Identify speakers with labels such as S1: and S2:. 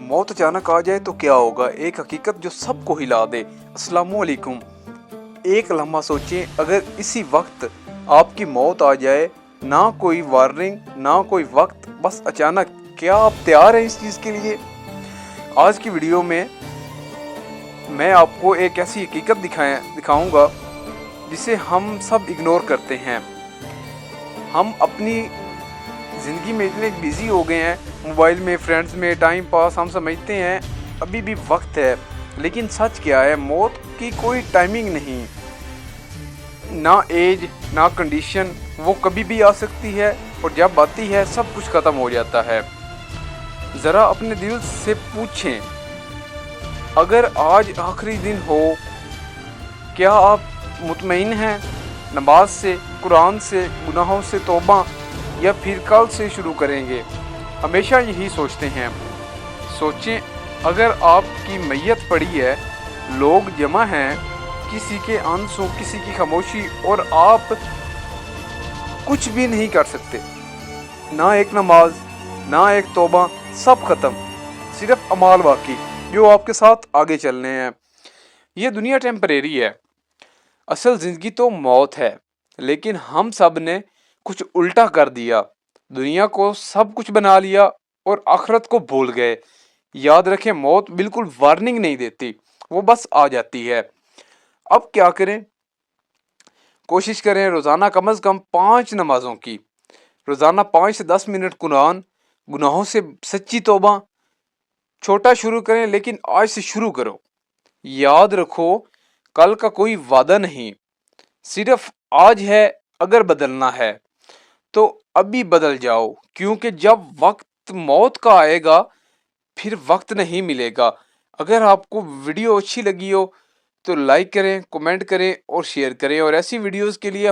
S1: मौत अचानक आ जाए तो क्या होगा, एक हकीकत जो सबको हिला दे। अस्सलामुअलैकुम। एक लम्हा सोचें, अगर इसी वक्त आपकी मौत आ जाए, ना कोई वार्निंग ना कोई वक्त, बस अचानक, क्या आप तैयार हैं इस चीज़ के लिए? आज की वीडियो में मैं आपको एक ऐसी हकीकत दिखाऊंगा जिसे हम सब इग्नोर करते हैं। हम अपनी ज़िंदगी में इतने बिजी हो गए हैं, मोबाइल में, फ्रेंड्स में, टाइम पास, हम समझते हैं अभी भी वक्त है, लेकिन सच क्या है, मौत की कोई टाइमिंग नहीं, ना एज ना कंडीशन, वो कभी भी आ सकती है और जब आती है सब कुछ ख़त्म हो जाता है। ज़रा अपने दिल से पूछें, अगर आज आखिरी दिन हो, क्या आप मुतमईन हैं नमाज से, कुरान से, गुनाहों से तौबा, या फिर कल से शुरू करेंगे? हमेशा यही सोचते हैं। सोचें, अगर आपकी मैयत पड़ी है, लोग जमा हैं, किसी के आंसू, किसी की खामोशी, और आप कुछ भी नहीं कर सकते, ना एक नमाज ना एक तौबा, सब खत्म, सिर्फ अमाल बाकी जो आपके साथ आगे चलने हैं। ये दुनिया टेम्परेरी है, असल ज़िंदगी तो मौत है, लेकिन हम सब ने कुछ उल्टा कर दिया, दुनिया को सब कुछ बना लिया और आखिरत को भूल गए। याद रखें, मौत बिल्कुल वार्निंग नहीं देती, वो बस आ जाती है। अब क्या करें? कोशिश करें रोज़ाना कम से कम 5 नमाजों की, रोज़ाना 5 से 10 मिनट कुरान, गुनाहों से सच्ची तौबा। छोटा शुरू करें, लेकिन आज से शुरू करो। याद रखो, कल का कोई वादा नहीं, सिर्फ आज है। अगर बदलना है तो अभी बदल जाओ, क्योंकि जब वक्त मौत का आएगा फिर वक्त नहीं मिलेगा। अगर आपको वीडियो अच्छी लगी हो तो लाइक करें, कमेंट करें और शेयर करें, और ऐसी वीडियोस के लिए